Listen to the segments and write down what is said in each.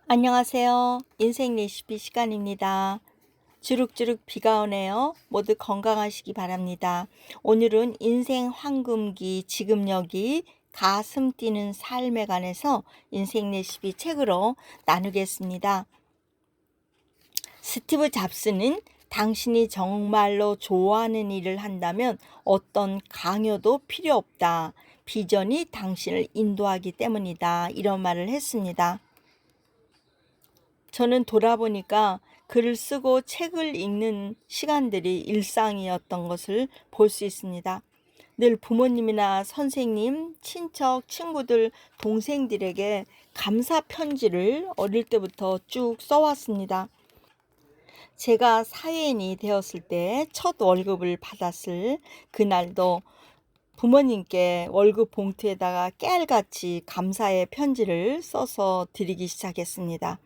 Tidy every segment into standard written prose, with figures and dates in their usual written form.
안녕하세요. 인생 레시피 시간입니다. 주룩주룩 비가 오네요. 모두 건강하시기 바랍니다. 오늘은 인생 황금기 지금 여기 가슴 뛰는 삶에 관해서 인생 레시피 책으로 나누겠습니다. 스티브 잡스는 당신이 정말로 좋아하는 일을 한다면 어떤 강요도 필요 없다. 비전이 당신을 인도하기 때문이다. 이런 말을 했습니다. 저는 돌아보니까 글을 쓰고 책을 읽는 시간들이 일상이었던 것을 볼 수 있습니다. 늘 부모님이나 선생님, 친척, 친구들, 동생들에게 감사 편지를 어릴 때부터 쭉 써왔습니다. 제가 사회인이 되었을 때 첫 월급을 받았을 그날도 부모님께 월급 봉투에다가 깨알같이 감사의 편지를 써서 드리기 시작했습니다.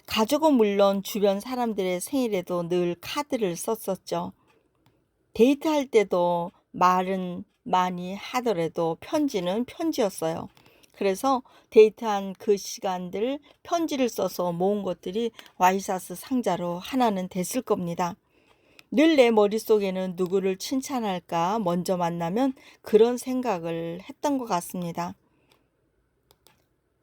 가족은 물론 주변 사람들의 생일에도 늘 카드를 썼었죠. 데이트할 때도 말은 많이 하더라도 편지는 편지였어요. 그래서 데이트한 그 시간들 편지를 써서 모은 것들이 와이셔츠 상자로 하나는 됐을 겁니다. 늘 내 머릿속에는 누구를 칭찬할까 먼저 만나면 그런 생각을 했던 것 같습니다.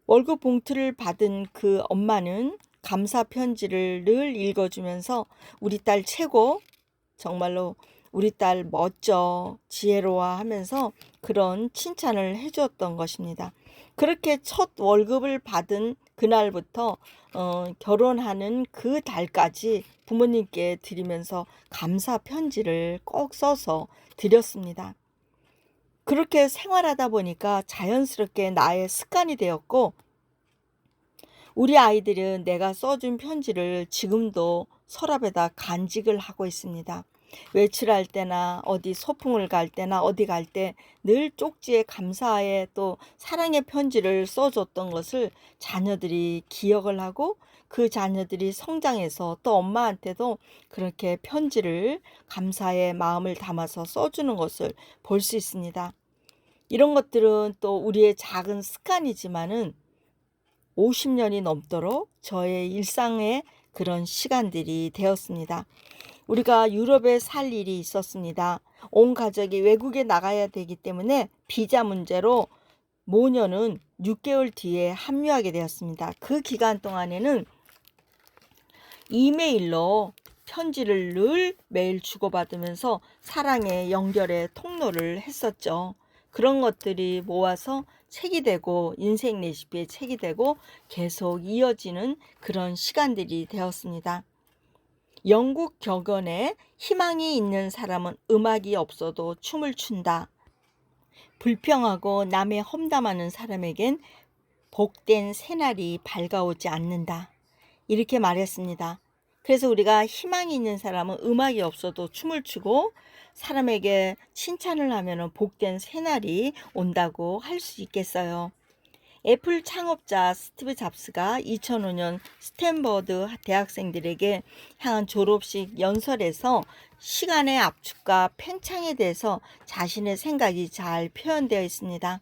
월급 봉투를 받은 그 엄마는 감사 편지를 늘 읽어주면서 우리 딸 최고, 정말로 우리 딸 멋져, 지혜로워 하면서 그런 칭찬을 해주었던 것입니다. 그렇게 첫 월급을 받은 그날부터 결혼하는 그 달까지 부모님께 드리면서 감사 편지를 꼭 써서 드렸습니다. 그렇게 생활하다 보니까 자연스럽게 나의 습관이 되었고, 우리 아이들은 내가 써준 편지를 지금도 서랍에다 간직을 하고 있습니다. 외출할 때나 어디 소풍을 갈 때나 어디 갈 때 늘 쪽지에 감사의 또 사랑의 편지를 써줬던 것을 자녀들이 기억을 하고, 그 자녀들이 성장해서 또 엄마한테도 그렇게 편지를 감사의 마음을 담아서 써주는 것을 볼 수 있습니다. 이런 것들은 또 우리의 작은 습관이지만은 50년이 넘도록 저의 일상의 그런 시간들이 되었습니다. 우리가 유럽에 살 일이 있었습니다. 온 가족이 외국에 나가야 되기 때문에 비자 문제로 모녀는 6개월 뒤에 합류하게 되었습니다. 그 기간 동안에는 이메일로 편지를 늘 매일 주고받으면서 사랑의 연결의 통로를 했었죠. 그런 것들이 모아서 책이 되고 인생 레시피의 책이 되고 계속 이어지는 그런 시간들이 되었습니다. 영국 격언에 희망이 있는 사람은 음악이 없어도 춤을 춘다. 불평하고 남의 험담하는 사람에겐 복된 새날이 밝아오지 않는다. 이렇게 말했습니다. 그래서 우리가 희망이 있는 사람은 음악이 없어도 춤을 추고 사람에게 칭찬을 하면 복된 새날이 온다고 할 수 있겠어요. 애플 창업자 스티브 잡스가 2005년 스탠퍼드 대학생들에게 향한 졸업식 연설에서 시간의 압축과 팽창에 대해서 자신의 생각이 잘 표현되어 있습니다.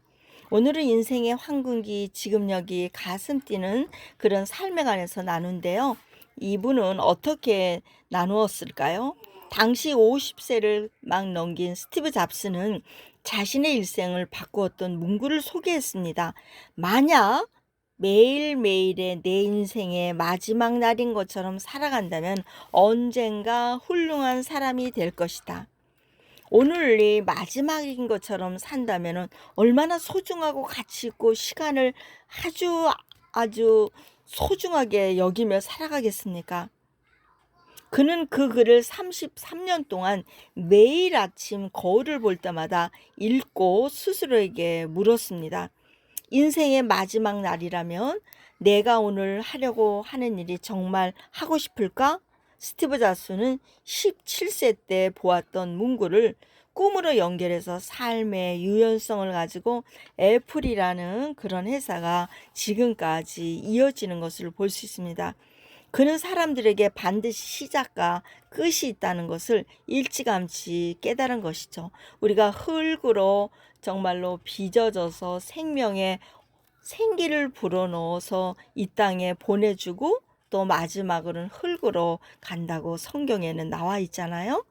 오늘은 인생의 황금기 지금 여기 가슴 뛰는 그런 삶에 관해서 나눈데요. 이분은 어떻게 나누었을까요? 당시 50세를 막 넘긴 스티브 잡스는 자신의 일생을 바꾸었던 문구를 소개했습니다. 만약 매일매일의 내 인생의 마지막 날인 것처럼 살아간다면 언젠가 훌륭한 사람이 될 것이다. 오늘이 마지막인 것처럼 산다면 얼마나 소중하고 가치 있고 시간을 아주 소중하게 여기며 살아가겠습니까? 그는 그 글을 33년 동안 매일 아침 거울을 볼 때마다 읽고 스스로에게 물었습니다. 인생의 마지막 날이라면 내가 오늘 하려고 하는 일이 정말 하고 싶을까? 스티브 잡스는 17세 때 보았던 문구를 꿈으로 연결해서 삶의 유연성을 가지고 애플이라는 그런 회사가 지금까지 이어지는 것을 볼 수 있습니다. 그는 사람들에게 반드시 시작과 끝이 있다는 것을 일찌감치 깨달은 것이죠. 우리가 흙으로 정말로 빚어져서 생기를 불어넣어서 이 땅에 보내주고 또 마지막으로는 흙으로 간다고 성경에는 나와 있잖아요.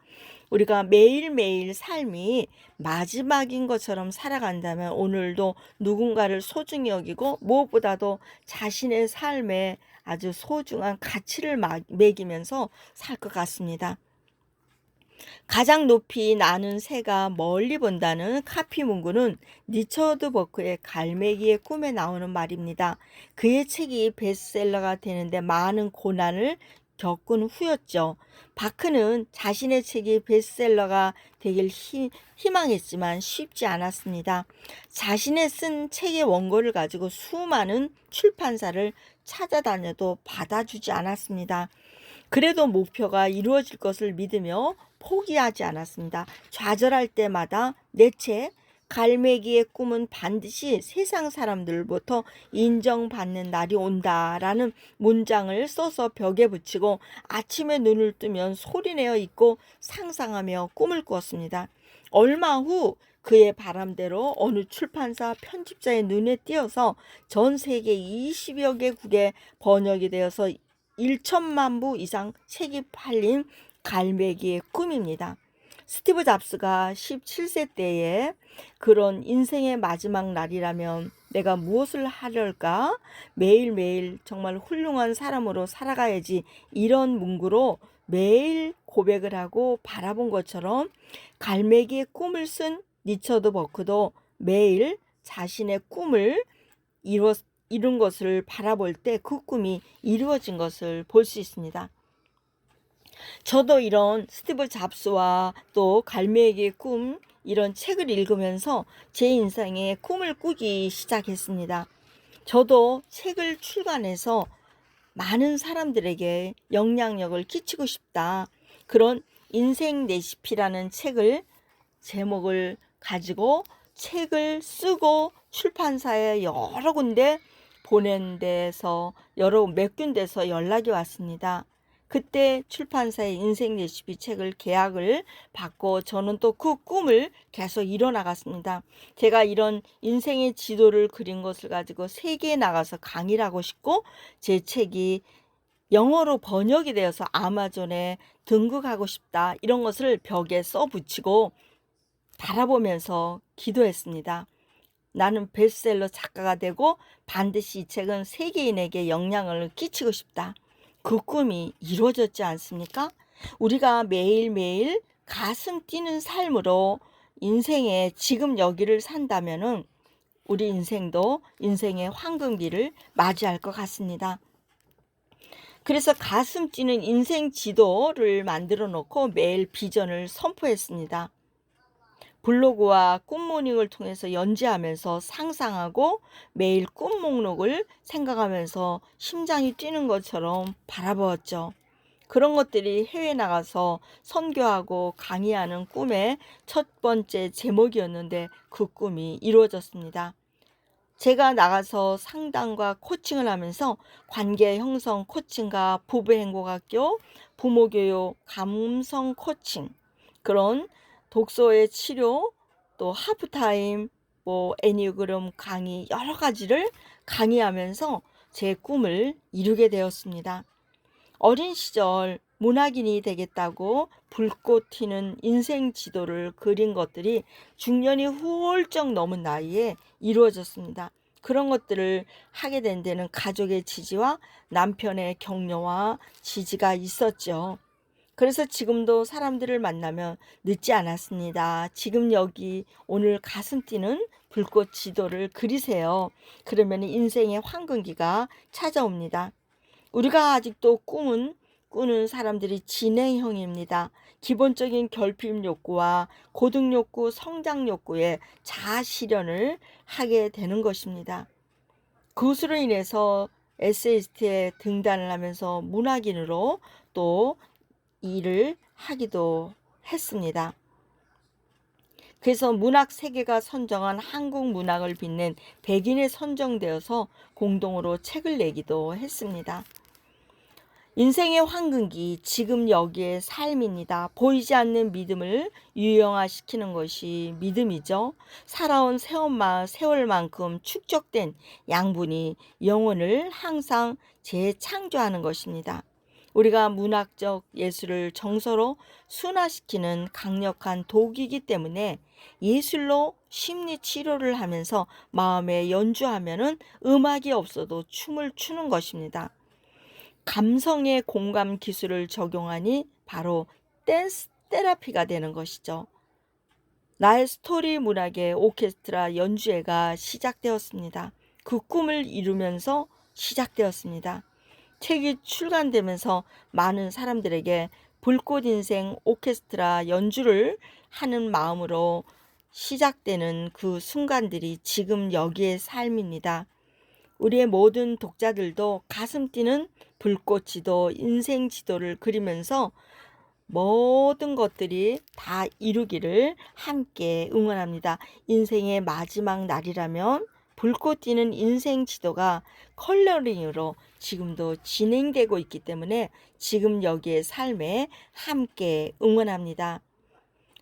우리가 매일매일 삶이 마지막인 것처럼 살아간다면 오늘도 누군가를 소중히 여기고 무엇보다도 자신의 삶에 아주 소중한 가치를 매기면서 살 것 같습니다. 가장 높이 나는 새가 멀리 본다는 카피 문구는 리처드 버크의 갈매기의 꿈에 나오는 말입니다. 그의 책이 베스트셀러가 되는데 많은 고난을 겪은 후였죠. 바크는 자신의 책이 베스트셀러가 되길 희망했지만 쉽지 않았습니다. 자신의 쓴 책의 원고를 가지고 수많은 출판사를 찾아다녀도 받아주지 않았습니다. 그래도 목표가 이루어질 것을 믿으며 포기하지 않았습니다. 좌절할 때마다 내 책 갈매기의 꿈은 반드시 세상 사람들부터 인정받는 날이 온다라는 문장을 써서 벽에 붙이고 아침에 눈을 뜨면 소리내어 읽고 상상하며 꿈을 꾸었습니다. 얼마 후 그의 바람대로 어느 출판사 편집자의 눈에 띄어서 전 세계 20여 개국에 번역이 되어서 1천만 부 이상 책이 팔린 갈매기의 꿈입니다. 스티브 잡스가 17세 때에 그런 인생의 마지막 날이라면 내가 무엇을 하려까? 매일매일 정말 훌륭한 사람으로 살아가야지, 이런 문구로 매일 고백을 하고 바라본 것처럼 갈매기의 꿈을 쓴 리처드 버크도 매일 자신의 꿈을 이룬 것을 바라볼 때 그 꿈이 이루어진 것을 볼 수 있습니다. 저도 이런 스티브 잡스와 또 갈매기의 꿈, 이런 책을 읽으면서 제 인생에 꿈을 꾸기 시작했습니다. 저도 책을 출간해서 많은 사람들에게 영향력을 끼치고 싶다. 그런 인생 레시피라는 책을 제목을 가지고 책을 쓰고 출판사에 여러 군데 보낸 데서 몇 군데서 연락이 왔습니다. 그때 출판사의 인생 레시피 책을 계약을 받고 저는 또 그 꿈을 계속 이뤄나갔습니다. 제가 이런 인생의 지도를 그린 것을 가지고 세계에 나가서 강의를 하고 싶고 제 책이 영어로 번역이 되어서 아마존에 등극하고 싶다. 이런 것을 벽에 써붙이고 바라보면서 기도했습니다. 나는 베스트셀러 작가가 되고 반드시 이 책은 세계인에게 영향을 끼치고 싶다. 그 꿈이 이루어졌지 않습니까? 우리가 매일매일 가슴 뛰는 삶으로 인생의 지금 여기를 산다면은 우리 인생도 인생의 황금기를 맞이할 것 같습니다. 그래서 가슴 뛰는 인생 지도를 만들어 놓고 매일 비전을 선포했습니다. 블로그와 꿈모닝을 통해서 연재하면서 상상하고 매일 꿈 목록을 생각하면서 심장이 뛰는 것처럼 바라보았죠. 그런 것들이 해외에 나가서 선교하고 강의하는 꿈의 첫 번째 제목이었는데 그 꿈이 이루어졌습니다. 제가 나가서 상담과 코칭을 하면서 관계 형성 코칭과 부부행복학교, 부모교육, 감성 코칭, 그런 독서의 치료, 또 하프타임, 애니그램 강의 여러 가지를 강의하면서 제 꿈을 이루게 되었습니다. 어린 시절 문학인이 되겠다고 불꽃 튀는 인생 지도를 그린 것들이 중년이 훌쩍 넘은 나이에 이루어졌습니다. 그런 것들을 하게 된 데는 가족의 지지와 남편의 격려와 지지가 있었죠. 그래서 지금도 사람들을 만나면 늦지 않았습니다. 지금 여기 오늘 가슴 뛰는 불꽃 지도를 그리세요. 그러면 인생의 황금기가 찾아옵니다. 우리가 아직도 꾸는 사람들이 진행형입니다. 기본적인 결핍 욕구와 고등 욕구, 성장 욕구에 자아 실현을 하게 되는 것입니다. 그것으로 인해서 에세이스트에 등단을 하면서 문학인으로 또 일을 하기도 했습니다. 그래서 문학 세계가 선정한 한국 문학을 빛낸 100인에 선정되어서 공동으로 책을 내기도 했습니다. 인생의 황금기, 지금 여기의 삶입니다. 보이지 않는 믿음을 유형화시키는 것이 믿음이죠. 살아온 세월만큼 축적된 양분이 영혼을 항상 재창조하는 것입니다. 우리가 문학적 예술을 정서로 순화시키는 강력한 도구이기 때문에 예술로 심리 치료를 하면서 마음에 연주하면은 음악이 없어도 춤을 추는 것입니다. 감성의 공감 기술을 적용하니 바로 댄스 테라피가 되는 것이죠. 나의 스토리 문학의 오케스트라 연주회가 시작되었습니다. 그 꿈을 이루면서 시작되었습니다. 책이 출간되면서 많은 사람들에게 불꽃 인생 오케스트라 연주를 하는 마음으로 시작되는 그 순간들이 지금 여기의 삶입니다. 우리의 모든 독자들도 가슴 뛰는 불꽃 지도, 인생 지도를 그리면서 모든 것들이 다 이루기를 함께 응원합니다. 인생의 마지막 날이라면 불꽃 튀는 인생 지도가 컬러링으로 지금도 진행되고 있기 때문에 지금 여기의 삶에 함께 응원합니다.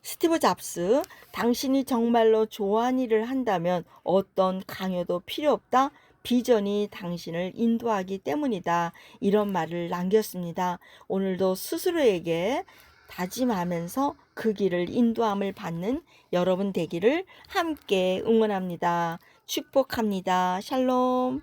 스티브 잡스, 당신이 정말로 좋아하는 일을 한다면 어떤 강요도 필요 없다. 비전이 당신을 인도하기 때문이다. 이런 말을 남겼습니다. 오늘도 스스로에게 다짐하면서 그 길을 인도함을 받는 여러분 되기를 함께 응원합니다. 축복합니다. 샬롬.